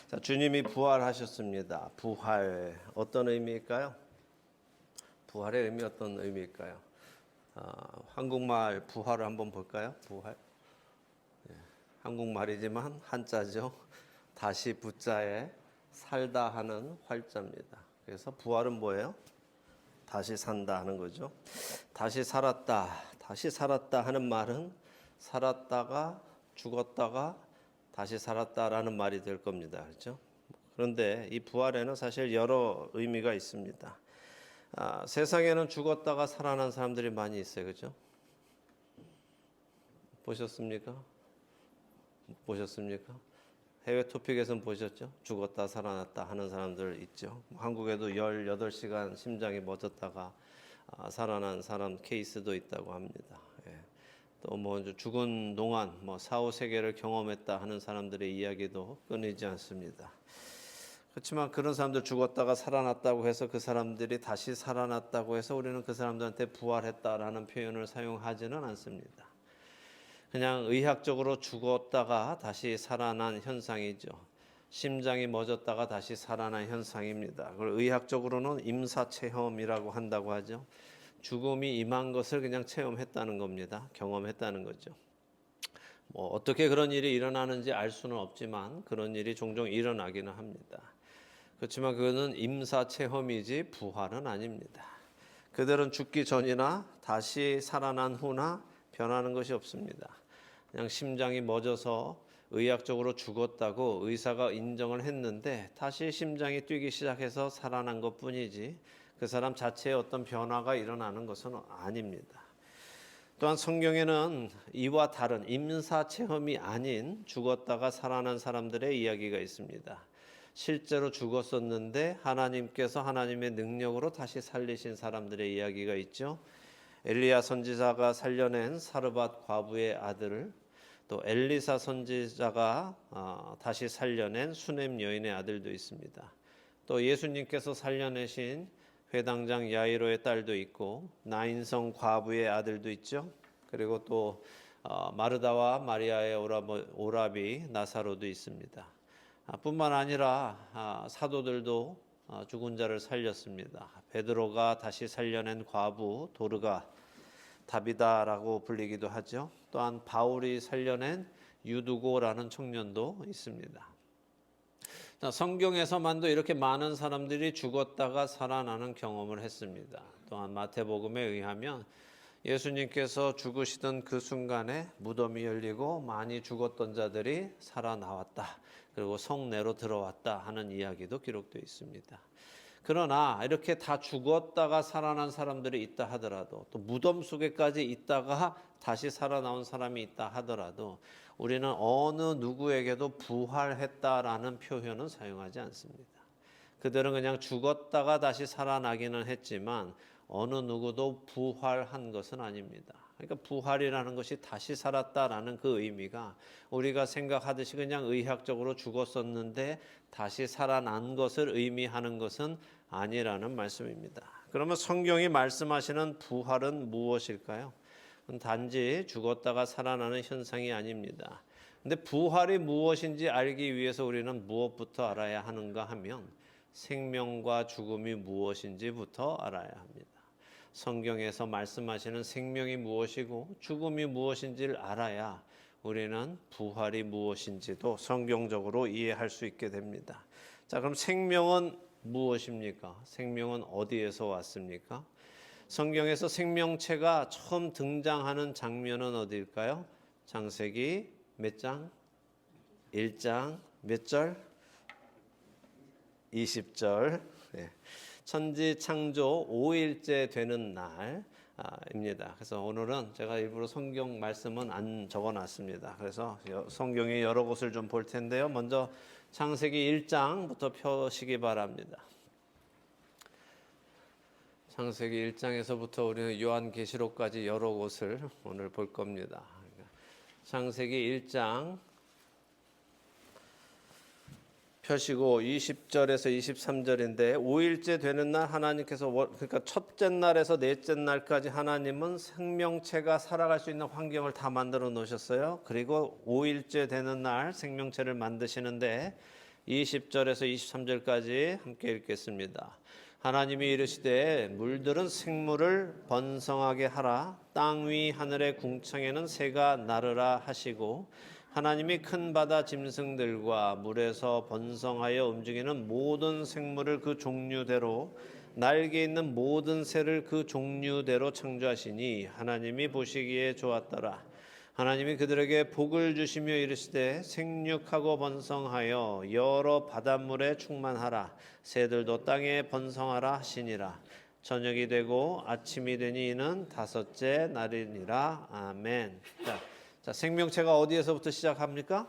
자, 주님이 부활하셨습니다. 부활 어떤 의미일까요? 부활의 의미 어떤 의미일까요? 한국말 부활을 한번 볼까요? 부활. 한국말이지만 한자죠. 다시 부자에 살다 하는 활자입니다. 그래서 부활은 뭐예요? 다시 산다 하는 거죠. 다시 살았다 하는 말은 살았다가 죽었다가 다시 살았다라는 말이 될 겁니다. 그렇죠? 그런데 이 부활에는 사실 여러 의미가 있습니다. 세상에는 죽었다가 살아난 사람들이 많이 있어요. 그렇죠? 보셨습니까? 보셨습니까? 해외 토픽에서는 보셨죠? 죽었다 살아났다 하는 사람들 있죠. 한국에도 18시간 심장이 멎었다가 살아난 사람 케이스도 있다고 합니다. 예. 또 죽은 동안 4, 5세계를 경험했다 하는 사람들의 이야기도 끊이지 않습니다. 그렇지만 그런 사람들 죽었다가 살아났다고 해서 그 사람들이 다시 살아났다고 해서 우리는 그 사람들한테 부활했다라는 표현을 사용하지는 않습니다. 그냥 의학적으로 죽었다가 다시 살아난 현상이죠. 심장이 멎었다가 다시 살아난 현상입니다. 그걸 의학적으로는 임사체험이라고 한다고 하죠. 죽음이 임한 것을 그냥 체험했다는 겁니다. 경험했다는 거죠. 어떻게 그런 일이 일어나는지 알 수는 없지만 그런 일이 종종 일어나기는 합니다. 그렇지만 그거는 임사체험이지 부활은 아닙니다. 그들은 죽기 전이나 다시 살아난 후나 변하는 것이 없습니다. 그냥 심장이 멎어서 의학적으로 죽었다고 의사가 인정을 했는데 다시 심장이 뛰기 시작해서 살아난 것뿐이지 그 사람 자체에 어떤 변화가 일어나는 것은 아닙니다. 또한 성경에는 이와 다른 임사체험이 아닌 죽었다가 살아난 사람들의 이야기가 있습니다. 실제로 죽었었는데 하나님께서 하나님의 능력으로 다시 살리신 사람들의 이야기가 있죠. 엘리야 선지자가 살려낸 사르밧 과부의 아들을, 또 엘리사 선지자가 다시 살려낸 수넴 여인의 아들도 있습니다. 또 예수님께서 살려내신 회당장 야이로의 딸도 있고 나인성 과부의 아들도 있죠. 그리고 또 마르다와 마리아의 오라비 나사로도 있습니다. 뿐만 아니라 사도들도 죽은 자를 살렸습니다. 베드로가 다시 살려낸 과부 도르가 다비다라고 불리기도 하죠. 또한 바울이 살려낸 유두고라는 청년도 있습니다. 성경에서만도 이렇게 많은 사람들이 죽었다가 살아나는 경험을 했습니다. 또한 마태복음에 의하면 예수님께서 죽으시던 그 순간에 무덤이 열리고 많이 죽었던 자들이 살아나왔다. 그리고 성내로 들어왔다 하는 이야기도 기록되어 있습니다. 그러나 이렇게 다 죽었다가 살아난 사람들이 있다 하더라도 또 무덤 속에까지 있다가 다시 살아나온 사람이 있다 하더라도 우리는 어느 누구에게도 부활했다라는 표현은 사용하지 않습니다. 그들은 그냥 죽었다가 다시 살아나기는 했지만 어느 누구도 부활한 것은 아닙니다. 그러니까 부활이라는 것이 다시 살았다라는 그 의미가 우리가 생각하듯이 그냥 의학적으로 죽었었는데 다시 살아난 것을 의미하는 것은 아니라는 말씀입니다. 그러면 성경이 말씀하시는 부활은 무엇일까요? 단지 죽었다가 살아나는 현상이 아닙니다. 근데 부활이 무엇인지 알기 위해서 우리는 무엇부터 알아야 하는가 하면 생명과 죽음이 무엇인지부터 알아야 합니다. 성경에서 말씀하시는 생명이 무엇이고 죽음이 무엇인지를 알아야 우리는 부활이 무엇인지도 성경적으로 이해할 수 있게 됩니다. 자, 그럼 생명은 무엇입니까? 생명은 어디에서 왔습니까? 성경에서 생명체가 처음 등장하는 장면은 어디일까요? 창세기 몇 장? 1장 몇 절? 20절. 네. 천지 창조 5일째 되는 날입니다. 그래서 오늘은 제가 일부러 성경 말씀은 안 적어놨습니다. 그래서 성경의 여러 곳을 좀 볼 텐데요. 먼저 창세기 1장부터 펴시기 바랍니다. 창세기 1장에서부터 우리는 요한계시록까지 여러 곳을 오늘 볼 겁니다. 창세기 1장 펴시고 20절에서 23절인데 5일째 되는 날 하나님께서 그러니까 첫째 날에서 넷째 날까지 하나님은 생명체가 살아갈 수 있는 환경을 다 만들어 놓으셨어요. 그리고 5일째 되는 날 생명체를 만드시는데 20절에서 23절까지 함께 읽겠습니다. 하나님이 이르시되 물들은 생물을 번성하게 하라. 땅 위 하늘의 궁창에는 새가 나르라 하시고 하나님이 큰 바다 짐승들과 물에서 번성하여 움직이는 모든 생물을 그 종류대로 날개 있는 모든 새를 그 종류대로 창조하시니 하나님이 보시기에 좋았더라. 하나님이 그들에게 복을 주시며 이르시되 생육하고 번성하여 여러 바닷물에 충만하라. 새들도 땅에 번성하라 하시니라. 저녁이 되고 아침이 되니 이는 다섯째 날이니라. 아멘. 자, 생명체가 어디에서부터 시작합니까?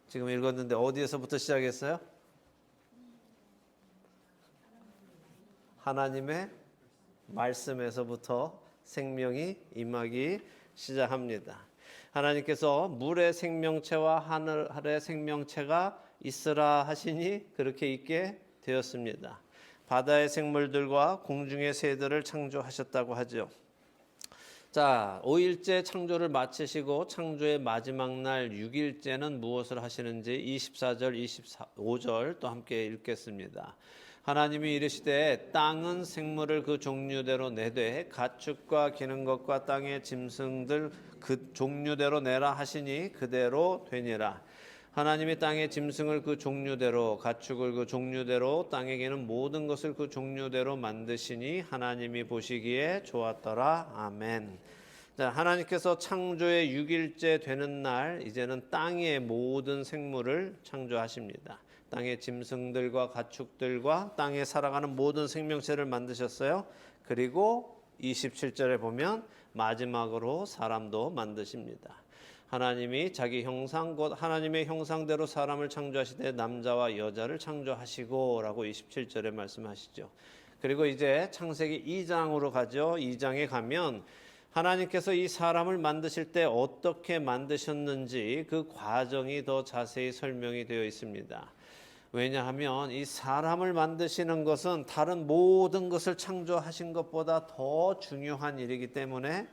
지금 읽었는데 어디에서부터 시작했어요? 하나님의 말씀에서부터 생명이 임하기 시작합니다. 하나님께서 물의 생명체와 하늘의 생명체가 있으라 하시니 그렇게 있게 되었습니다. 바다의 생물들과 공중의 새들을 창조하셨다고 하죠. 자, 5일째 창조를 마치시고 창조의 마지막 날 6일째는 무엇을 하시는지 24절, 25절 또 함께 읽겠습니다. 하나님이 이르시되 땅은 생물을 그 종류대로 내되 가축과 기는 것과 땅의 짐승들 그 종류대로 내라 하시니 그대로 되니라. 하나님이 땅의 짐승을 그 종류대로 가축을 그 종류대로 땅에 기는 모든 것을 그 종류대로 만드시니 하나님이 보시기에 좋았더라. 아멘. 자, 하나님께서 창조의 6일째 되는 날 이제는 땅의 모든 생물을 창조하십니다. 땅의 짐승들과 가축들과 땅에 살아가는 모든 생명체를 만드셨어요. 그리고 27절에 보면 마지막으로 사람도 만드십니다. 하나님이 자기 형상 곧 하나님의 형상대로 사람을 창조하시되 남자와 여자를 창조하시고 라고 27절에 말씀하시죠. 그리고 이제 창세기 2장으로 가죠. 2장에 가면 하나님께서 이 사람을 만드실 때 어떻게 만드셨는지 그 과정이 더 자세히 설명이 되어 있습니다. 왜냐하면 이 사람을 만드시는 것은 다른 모든 것을 창조하신 것보다 더 중요한 일이기 때문에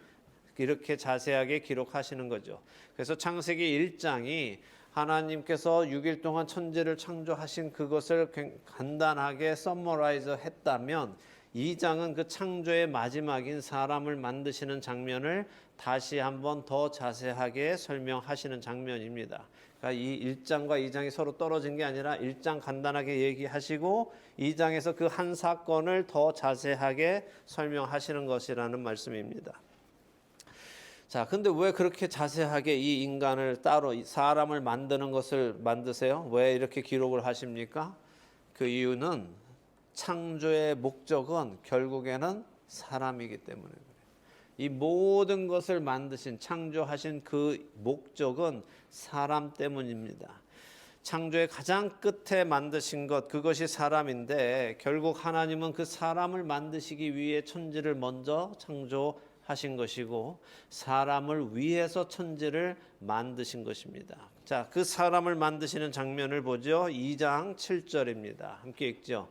이렇게 자세하게 기록하시는 거죠. 그래서 창세기 1장이 하나님께서 6일 동안 천지를 창조하신 그것을 간단하게 서머라이즈 했다면 2장은 그 창조의 마지막인 사람을 만드시는 장면을 다시 한번 더 자세하게 설명하시는 장면입니다. 그러니까 이 1장과 2장이 서로 떨어진 게 아니라 1장 간단하게 얘기하시고 2장에서 그 한 사건을 더 자세하게 설명하시는 것이라는 말씀입니다. 자, 근데 왜 그렇게 자세하게 이 인간을 따로 사람을 만드는 것을 만드세요? 왜 이렇게 기록을 하십니까? 그 이유는 창조의 목적은 결국에는 사람이기 때문에 그래요. 이 모든 것을 만드신 창조하신 그 목적은 사람 때문입니다. 창조의 가장 끝에 만드신 것 그것이 사람인데 결국 하나님은 그 사람을 만드시기 위해 천지를 먼저 창조하신 것이고 사람을 위해서 천지를 만드신 것입니다. 자, 그 사람을 만드시는 장면을 보죠. 2장 7절입니다. 함께 읽죠.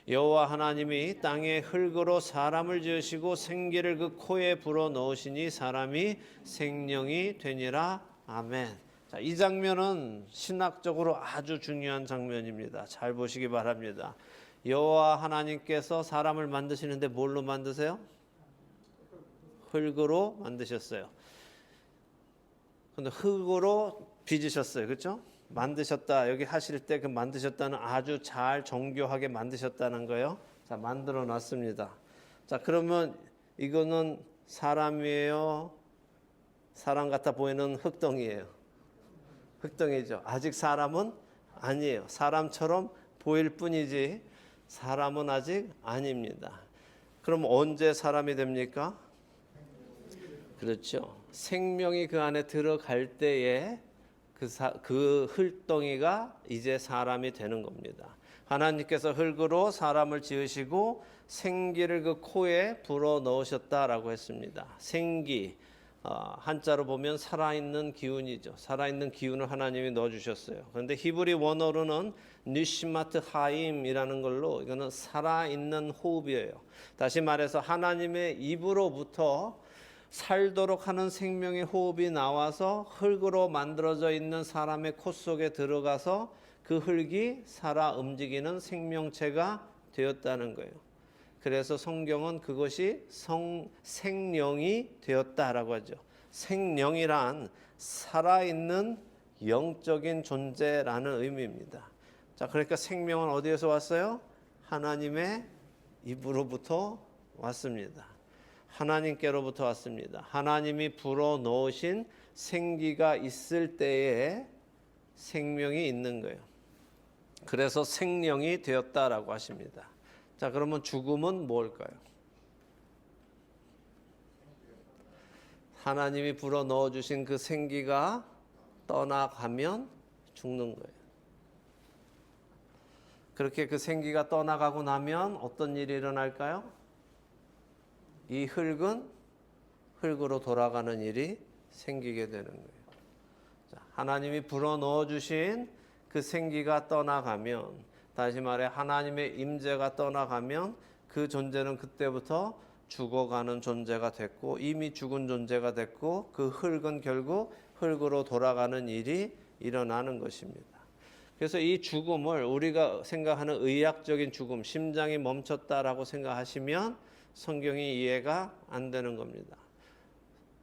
여호와 하나님이 땅에 흙으로 사람을 지으시고 생기를 그 코에 불어 넣으시니 사람이 생명이 되니라. 아멘. 자, 이 장면은 신학적으로 아주 중요한 장면입니다. 잘 보시기 바랍니다. 여호와 하나님께서 사람을 만드시는데 뭘로 만드세요? 흙으로 만드셨어요. 근데 흙으로 빚으셨어요. 그렇죠? 만드셨다. 여기 하실 때 그 만드셨다는 아주 잘 정교하게 만드셨다는 거예요. 자, 만들어 놨습니다. 자, 그러면 이거는 사람이에요? 사람 같아 보이는 흙덩이에요. 흙덩이죠. 아직 사람은 아니에요. 사람처럼 보일 뿐이지 사람은 아직 아닙니다. 그럼 언제 사람이 됩니까? 그렇죠. 생명이 그 안에 들어갈 때에 그 흙덩이가 이제 사람이 되는 겁니다. 하나님께서 흙으로 사람을 지으시고 생기를 그 코에 불어 넣으셨다라고 했습니다. 생기, 한자로 보면 살아있는 기운이죠. 살아있는 기운을 하나님이 넣어주셨어요. 그런데 히브리 원어로는 니시마트 하임이라는 걸로 이거는 살아있는 호흡이에요. 다시 말해서 하나님의 입으로부터 살도록 하는 생명의 호흡이 나와서 흙으로 만들어져 있는 사람의 코 속에 들어가서 그 흙이 살아 움직이는 생명체가 되었다는 거예요. 그래서 성경은 그것이 생령이 되었다라고 하죠. 생령이란 살아있는 영적인 존재라는 의미입니다. 자, 그러니까 생명은 어디에서 왔어요? 하나님의 입으로부터 왔습니다. 하나님께로부터 왔습니다. 하나님이 불어넣으신 생기가 있을 때에 생명이 있는 거예요. 그래서 생령이 되었다라고 하십니다. 자, 그러면 죽음은 뭘까요? 하나님이 불어넣어 주신 그 생기가 떠나가면 죽는 거예요. 그렇게 그 생기가 떠나가고 나면 어떤 일이 일어날까요? 이 흙은 흙으로 돌아가는 일이 생기게 되는 거예요. 자, 하나님이 불어넣어 주신 그 생기가 떠나가면, 다시 말해 하나님의 임재가 떠나가면 그 존재는 그때부터 죽어가는 존재가 됐고, 이미 죽은 존재가 됐고, 그 흙은 결국 흙으로 돌아가는 일이 일어나는 것입니다. 그래서 이 죽음을 우리가 생각하는 의학적인 죽음, 심장이 멈췄다라고 생각하시면 성경이 이해가 안 되는 겁니다.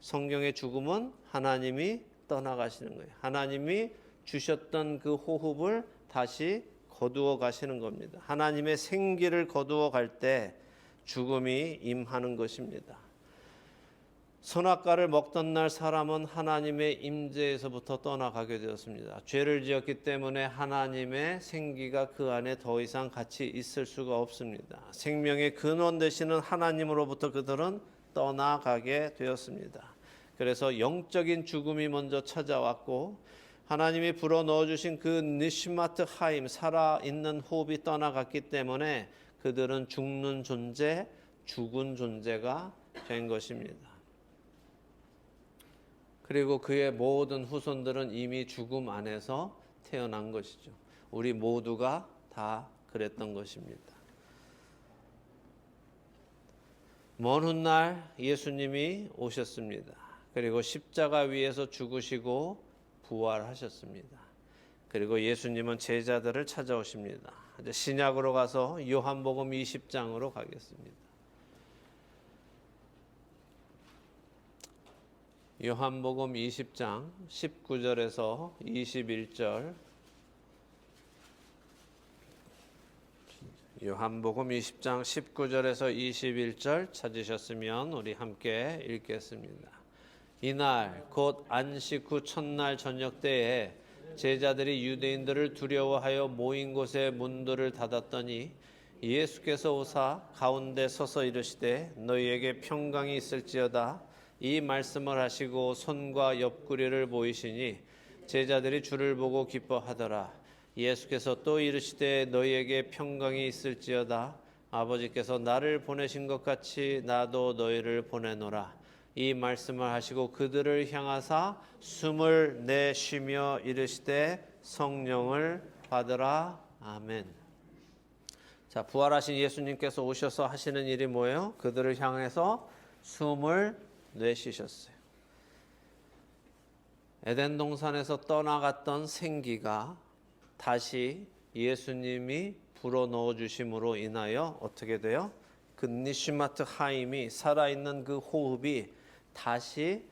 성경의 죽음은 하나님이 떠나가시는 거예요. 하나님이 주셨던 그 호흡을 다시 거두어 가시는 겁니다. 하나님의 생기를 거두어 갈 때 죽음이 임하는 것입니다. 선악과를 먹던 날 사람은 하나님의 임재에서부터 떠나가게 되었습니다. 죄를 지었기 때문에 하나님의 생기가 그 안에 더 이상 같이 있을 수가 없습니다. 생명의 근원 되시는 하나님으로부터 그들은 떠나가게 되었습니다. 그래서 영적인 죽음이 먼저 찾아왔고, 하나님이 불어넣어 주신 그 니시마트 하임, 살아있는 호흡이 떠나갔기 때문에 그들은 죽는 존재, 죽은 존재가 된 것입니다. 그리고 그의 모든 후손들은 이미 죽음 안에서 태어난 것이죠. 우리 모두가 다 그랬던 것입니다. 먼 훗날 예수님이 오셨습니다. 그리고 십자가 위에서 죽으시고 부활하셨습니다. 그리고 예수님은 제자들을 찾아오십니다. 이제 신약으로 가서 요한복음 20장으로 가겠습니다. 요한복음 20장 19절에서 21절. 요한복음 20장 19절에서 21절 찾으셨으면 우리 함께 읽겠습니다. 이날 곧 안식 후 첫날 저녁 때에 제자들이 유대인들을 두려워하여 모인 곳에 문들을 닫았더니 예수께서 오사 가운데 서서 이르시되 너희에게 평강이 있을지어다. 이 말씀을 하시고 손과 옆구리를 보이시니 제자들이 주를 보고 기뻐하더라. 예수께서 또 이르시되 너희에게 평강이 있을지어다. 아버지께서 나를 보내신 것 같이 나도 너희를 보내노라. 이 말씀을 하시고 그들을 향하사 숨을 내쉬며 이르시되 성령을 받으라. 아멘. 자, 부활하신 예수님께서 오셔서 하시는 일이 뭐예요? 그들을 향해서 숨을 내쉬셨어요. 에덴 동산에서 떠나갔던 생기가 다시 예수님이 불어넣어 주심으로 인하여 어떻게 돼요? 그 니시마트 하임이, 살아있는 그 호흡이 다시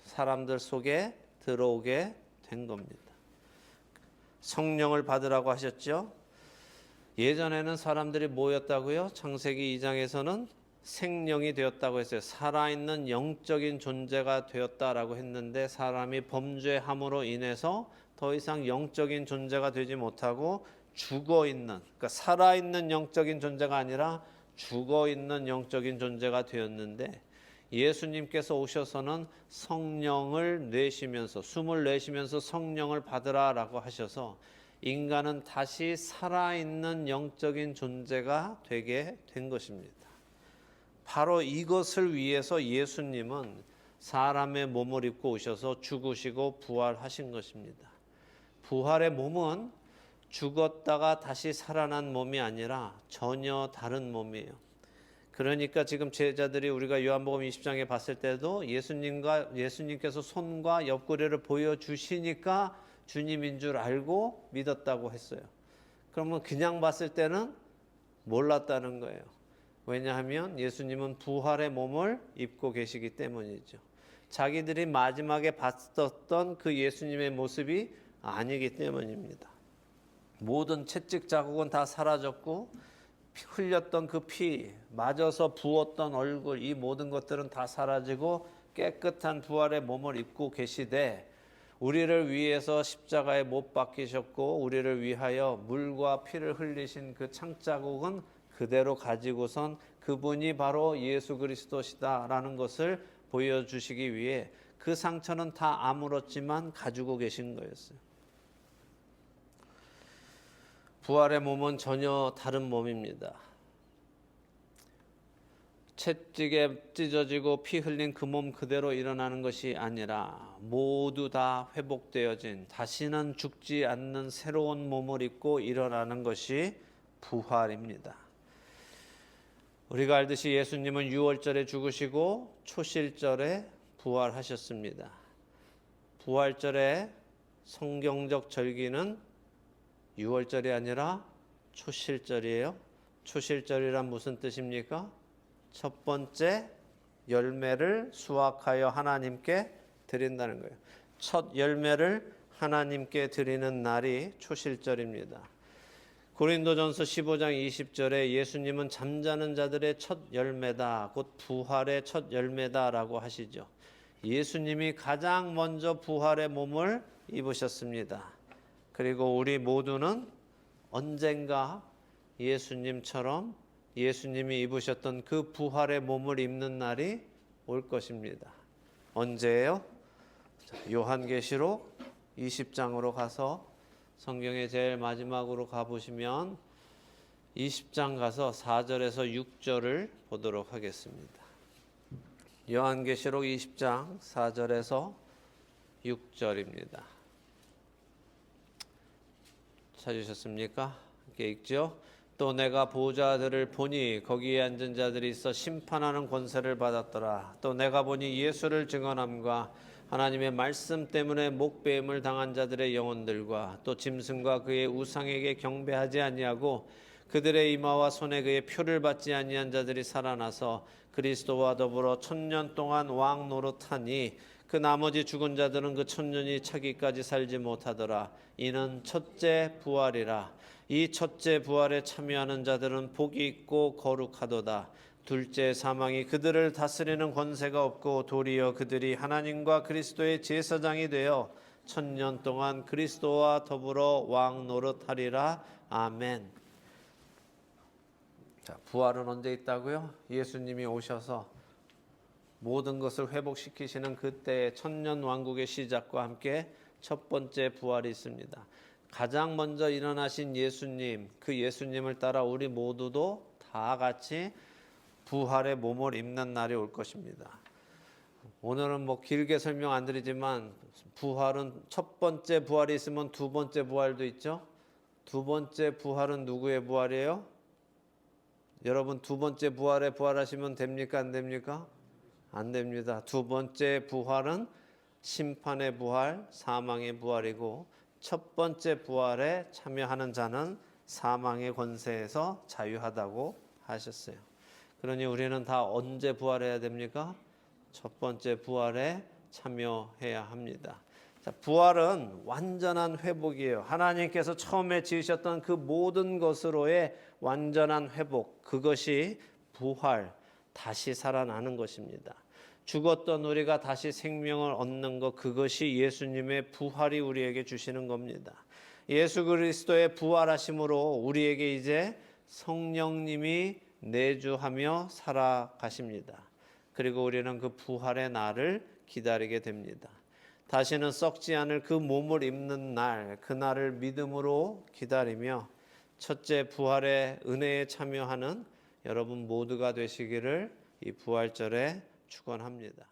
사람들 속에 들어오게 된 겁니다. 성령을 받으라고 하셨죠. 예전에는 사람들이 뭐였다고요? 창세기 2장에서는 생령이 되었다고 했어요. 살아있는 영적인 존재가 되었다라고 했는데, 사람이 범죄함으로 인해서 더 이상 영적인 존재가 되지 못하고 죽어있는, 그러니까 살아있는 영적인 존재가 아니라 죽어있는 영적인 존재가 되었는데, 예수님께서 오셔서는 성령을 내쉬면서, 숨을 내쉬면서 성령을 받으라라고 하셔서 인간은 다시 살아있는 영적인 존재가 되게 된 것입니다. 바로 이것을 위해서 예수님은 사람의 몸을 입고 오셔서 죽으시고 부활하신 것입니다. 부활의 몸은 죽었다가 다시 살아난 몸이 아니라 전혀 다른 몸이에요. 그러니까 지금 제자들이 우리가 요한복음 20장에 봤을 때도 예수님께서 손과 옆구리를 보여주시니까 주님인 줄 알고 믿었다고 했어요. 그러면 그냥 봤을 때는 몰랐다는 거예요. 왜냐하면 예수님은 부활의 몸을 입고 계시기 때문이죠. 자기들이 마지막에 봤었던 그 예수님의 모습이 아니기 때문입니다. 모든 채찍 자국은 다 사라졌고 흘렸던 그 피, 맞아서 부었던 얼굴, 이 모든 것들은 다 사라지고 깨끗한 부활의 몸을 입고 계시되 우리를 위해서 십자가에 못 박히셨고 우리를 위하여 물과 피를 흘리신 그 창자국은 그대로 가지고선 그분이 바로 예수 그리스도시다라는 것을 보여주시기 위해 그 상처는 다 아물었지만 가지고 계신 거였어요. 부활의 몸은 전혀 다른 몸입니다. 채찍에 찢어지고 피 흘린 그 몸 그대로 일어나는 것이 아니라 모두 다 회복되어진 다시는 죽지 않는 새로운 몸을 입고 일어나는 것이 부활입니다. 우리가 알듯이 예수님은 유월절에 죽으시고 초실절에 부활하셨습니다. 부활절의 성경적 절기는 유월절이 아니라 초실절이에요. 초실절이란 무슨 뜻입니까? 첫 번째 열매를 수확하여 하나님께 드린다는 거예요. 첫 열매를 하나님께 드리는 날이 초실절입니다. 고린도전서 15장 20절에 예수님은 잠자는 자들의 첫 열매다, 곧 부활의 첫 열매다라고 하시죠. 예수님이 가장 먼저 부활의 몸을 입으셨습니다. 그리고 우리 모두는 언젠가 예수님처럼 예수님이 입으셨던 그 부활의 몸을 입는 날이 올 것입니다. 언제예요? 요한계시록 20장으로 가서 성경의 제일 마지막으로 가보시면 20장 가서 4절에서 6절을 보도록 하겠습니다. 요한계시록 20장 4절에서 6절입니다. 찾으셨습니까? 이렇게 읽죠. 또 내가 보좌들을 보니 거기에 앉은 자들이 있어 심판하는 권세를 받았더라. 또 내가 보니 예수를 증언함과 하나님의 말씀 때문에 목배임을 당한 자들의 영혼들과 또 짐승과 그의 우상에게 경배하지 아니하고 그들의 이마와 손에 그의 표를 받지 아니한 자들이 살아나서 그리스도와 더불어 1000년 동안 왕 노릇하니 그 나머지 죽은 자들은 그 1000년이 차기까지 살지 못하더라. 이는 첫째 부활이라. 이 첫째 부활에 참여하는 자들은 복이 있고 거룩하도다. 둘째 사망이 그들을 다스리는 권세가 없고 도리어 그들이 하나님과 그리스도의 제사장이 되어 1000년 동안 그리스도와 더불어 왕 노릇하리라. 아멘. 자, 부활은 언제 있다고요? 예수님이 오셔서 모든 것을 회복시키시는 그때의 1000년 왕국의 시작과 함께 첫 번째 부활이 있습니다. 가장 먼저 일어나신 예수님, 그 예수님을 따라 우리 모두도 다 같이 부활의 몸을 입는 날이 올 것입니다. 오늘은 길게 설명 안 드리지만 부활은 첫 번째 부활이 있으면 두 번째 부활도 있죠. 두 번째 부활은 누구의 부활이에요? 여러분 두 번째 부활에 부활하시면 됩니까? 안 됩니까? 안 됩니다. 두 번째 부활은 심판의 부활, 사망의 부활이고 첫 번째 부활에 참여하는 자는 사망의 권세에서 자유하다고 하셨어요. 그러니 우리는 다 언제 부활해야 됩니까? 첫 번째 부활에 참여해야 합니다. 자, 부활은 완전한 회복이에요. 하나님께서 처음에 지으셨던 그 모든 것으로의 완전한 회복, 그것이 부활, 다시 살아나는 것입니다. 죽었던 우리가 다시 생명을 얻는 것, 그것이 예수님의 부활이 우리에게 주시는 겁니다. 예수 그리스도의 부활하심으로 우리에게 이제 성령님이 내주하며 살아가십니다. 그리고 우리는 그 부활의 날을 기다리게 됩니다. 다시는 썩지 않을 그 몸을 입는 날, 그 날을 믿음으로 기다리며 첫째 부활의 은혜에 참여하는 여러분 모두가 되시기를 이 부활절에 축원합니다.